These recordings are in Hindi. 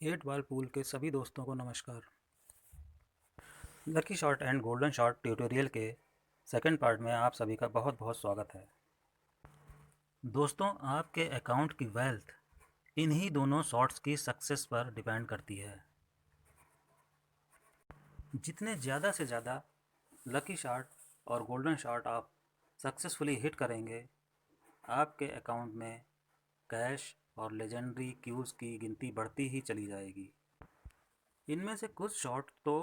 एट बॉल पूल के सभी दोस्तों को नमस्कार। Lucky shot and golden shot tutorial के सेकंड पार्ट में आप सभी का बहुत बहुत स्वागत है। दोस्तों, आपके अकाउंट की वेल्थ इन्हीं दोनों शॉट्स की सक्सेस पर डिपेंड करती है। जितने ज़्यादा से ज़्यादा लकी शॉट और गोल्डन शॉट आप सक्सेसफुली हिट करेंगे, आपके अकाउंट में कैश और लेजेंडरी क्यूज़ की गिनती बढ़ती ही चली जाएगी। इनमें से कुछ शॉट तो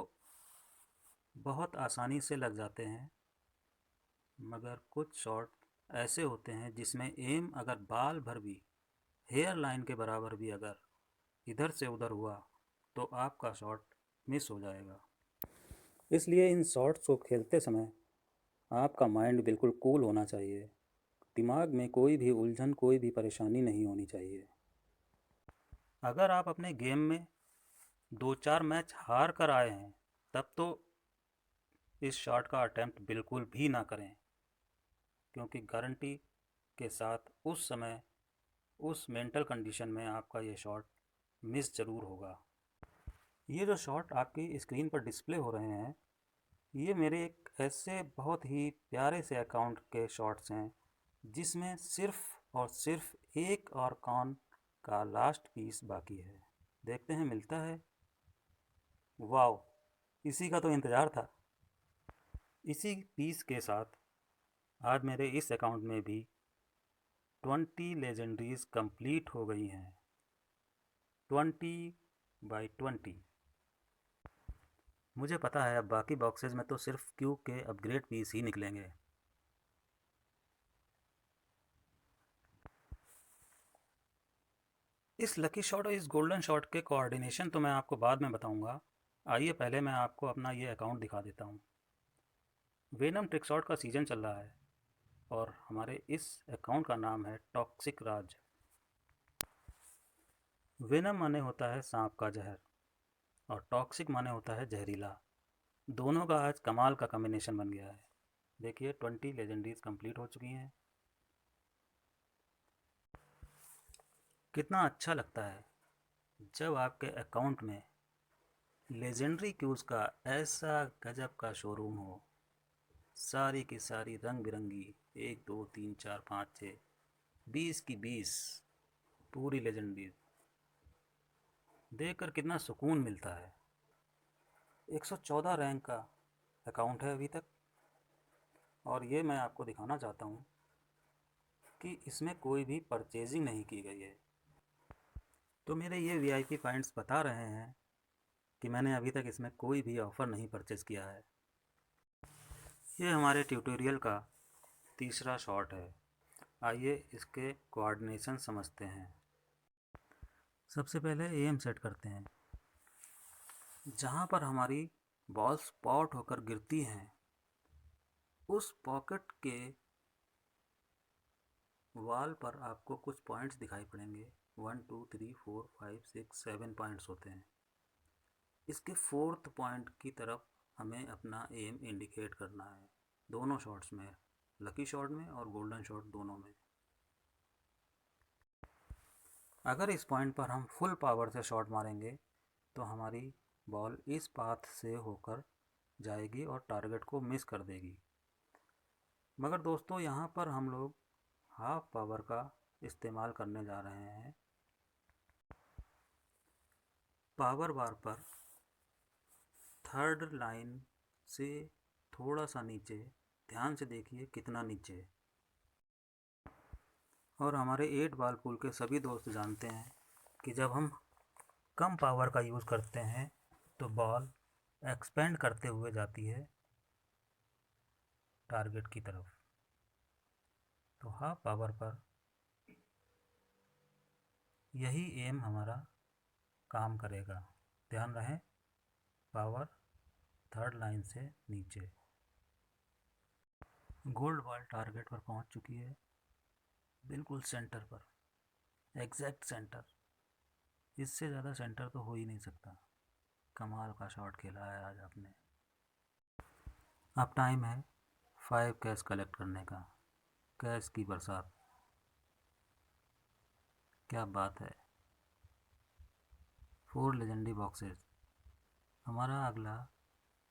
बहुत आसानी से लग जाते हैं, मगर कुछ शॉट ऐसे होते हैं जिसमें एम अगर बाल भर भी, हेयर लाइन के बराबर भी अगर इधर से उधर हुआ तो आपका शॉट मिस हो जाएगा। इसलिए इन शॉट्स को खेलते समय आपका माइंड बिल्कुल कूल होना चाहिए। दिमाग में कोई भी उलझन, कोई भी परेशानी नहीं होनी चाहिए। अगर आप अपने गेम में 2-4 मैच हार कर आए हैं, तब तो इस शॉट का अटेम्प्ट बिल्कुल भी ना करें, क्योंकि गारंटी के साथ उस समय उस मेंटल कंडीशन में आपका ये शॉट मिस ज़रूर होगा। ये जो शॉट आपकी स्क्रीन पर डिस्प्ले हो रहे हैं, ये मेरे एक ऐसे बहुत ही प्यारे से अकाउंट के शॉट्स हैं जिसमें सिर्फ और सिर्फ एक और कॉइन का लास्ट पीस बाकी है। देखते हैं मिलता है। वाओ, इसी का तो इंतज़ार था। इसी पीस के साथ आज मेरे इस अकाउंट में भी 20 लेजेंडरीज कंप्लीट हो गई हैं। 20/20। मुझे पता है अब बाकी बॉक्सेस में तो सिर्फ क्यू के अपग्रेड पीस ही निकलेंगे। इस लकी शॉट और इस गोल्डन शॉट के कोऑर्डिनेशन तो मैं आपको बाद में बताऊंगा। आइए पहले मैं आपको अपना ये अकाउंट दिखा देता हूँ। वेनम ट्रिक शॉट का सीज़न चल रहा है और हमारे इस अकाउंट का नाम है टॉक्सिक राज। वेनम माने होता है सांप का जहर और टॉक्सिक माने होता है जहरीला। दोनों का आज कमाल का कॉम्बिनेशन बन गया है। देखिए 20 लेजेंडरीज कंप्लीट हो चुकी हैं। कितना अच्छा लगता है जब आपके अकाउंट में लेजेंडरी क्यूज़ का ऐसा गजब का शोरूम हो। सारी की सारी रंग बिरंगी, 1 2 3 4 5 6 20 की 20 पूरी लेजेंडरी देखकर कितना सुकून मिलता है। 114 रैंक का अकाउंट है अभी तक, और ये मैं आपको दिखाना चाहता हूँ कि इसमें कोई भी परचेजिंग नहीं की गई है। तो मेरे ये वीआईपी पॉइंट्स बता रहे हैं कि मैंने अभी तक इसमें कोई भी ऑफ़र नहीं परचेज़ किया है। ये हमारे ट्यूटोरियल का तीसरा शॉट है। आइए इसके कोऑर्डिनेशन समझते हैं। सबसे पहले एम सेट करते हैं। जहाँ पर हमारी बॉल स्पॉट होकर गिरती हैं, उस पॉकेट के वॉल पर आपको कुछ पॉइंट्स दिखाई पड़ेंगे। 1 2 3 4 5 6 7 पॉइंट्स होते हैं। इसके फोर्थ पॉइंट की तरफ हमें अपना एम इंडिकेट करना है, दोनों शॉट्स में, लकी शॉट में और गोल्डन शॉट दोनों में। अगर इस पॉइंट पर हम फुल पावर से शॉट मारेंगे तो हमारी बॉल इस पाथ से होकर जाएगी और टारगेट को मिस कर देगी। मगर दोस्तों, यहाँ पर हम लोग हाफ पावर का इस्तेमाल करने जा रहे हैं। पावर बार पर थर्ड लाइन से थोड़ा सा नीचे, ध्यान से देखिए कितना नीचे। और हमारे 8 बॉल पूल के सभी दोस्त जानते हैं कि जब हम कम पावर का यूज़ करते हैं तो बॉल एक्सपेंड करते हुए जाती है टारगेट की तरफ। तो हाफ पावर पर यही एम हमारा काम करेगा। ध्यान रहे, पावर थर्ड लाइन से नीचे। गोल्ड बॉल टारगेट पर पहुंच चुकी है, बिल्कुल सेंटर पर, एग्जैक्ट सेंटर। इससे ज़्यादा सेंटर तो हो ही नहीं सकता। कमाल का शॉट खेला है आज आपने। अब टाइम है 5 कैश कलेक्ट करने का। कैश की बरसात, क्या बात है। 4 लेजेंडरी बॉक्सेस। हमारा अगला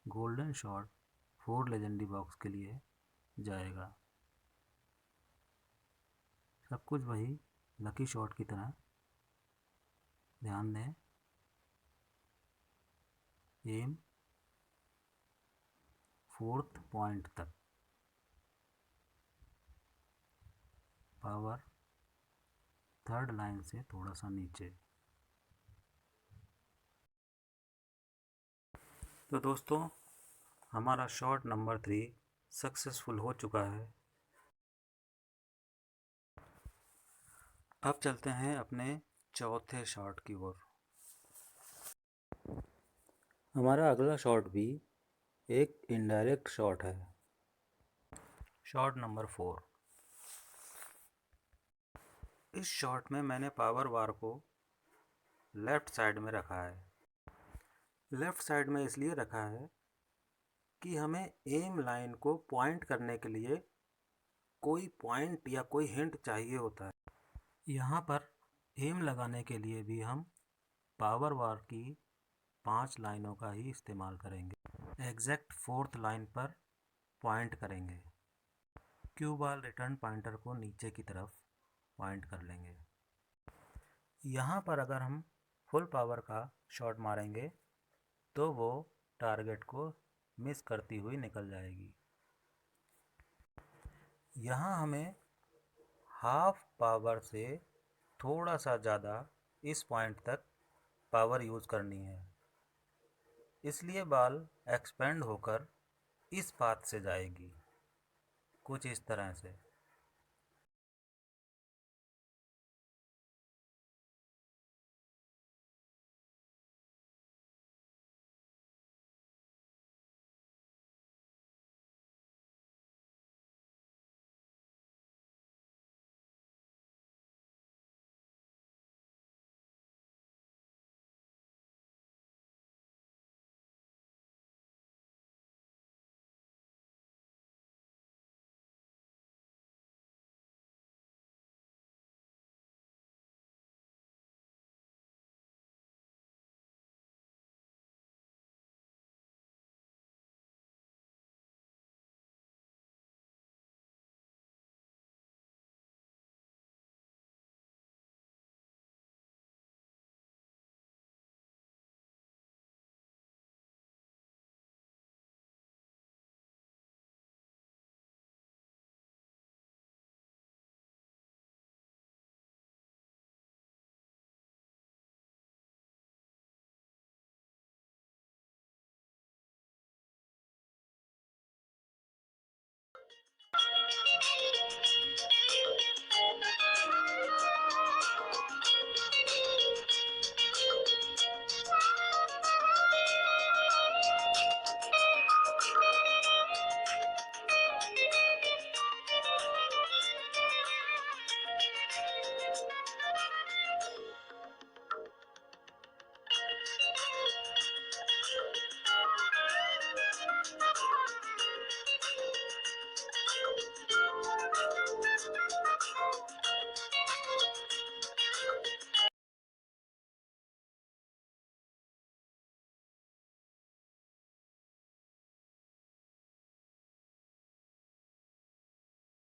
गोल्डन शॉट 4 लेजेंडरी बॉक्स के लिए जाएगा। सब कुछ वही लकी शॉट की तरह। ध्यान दें, एम 4th पॉइंट तक, पावर 3rd लाइन से थोड़ा सा नीचे। तो दोस्तों, हमारा शॉट नंबर 3 सक्सेसफुल हो चुका है। अब चलते हैं अपने चौथे शॉट की ओर। हमारा अगला शॉट भी एक इनडायरेक्ट शॉट है। Shot number 4। इस शॉट में मैंने पावर बार को लेफ़्ट साइड में रखा है। लेफ़्ट साइड में इसलिए रखा है कि हमें एम लाइन को पॉइंट करने के लिए कोई पॉइंट या कोई हिंट चाहिए होता है। यहाँ पर एम लगाने के लिए भी हम पावर बार की 5 लाइनों का ही इस्तेमाल करेंगे। एग्जैक्ट 4th लाइन पर पॉइंट करेंगे। क्यू बॉल रिटर्न पॉइंटर को नीचे की तरफ पॉइंट कर लेंगे। यहाँ पर अगर हम फुल पावर का शॉट मारेंगे तो वो टारगेट को मिस करती हुई निकल जाएगी। यहाँ हमें हाफ पावर से थोड़ा सा ज़्यादा इस पॉइंट तक पावर यूज़ करनी है, इसलिए बॉल एक्सपेंड होकर इस पाथ से जाएगी, कुछ इस तरह से।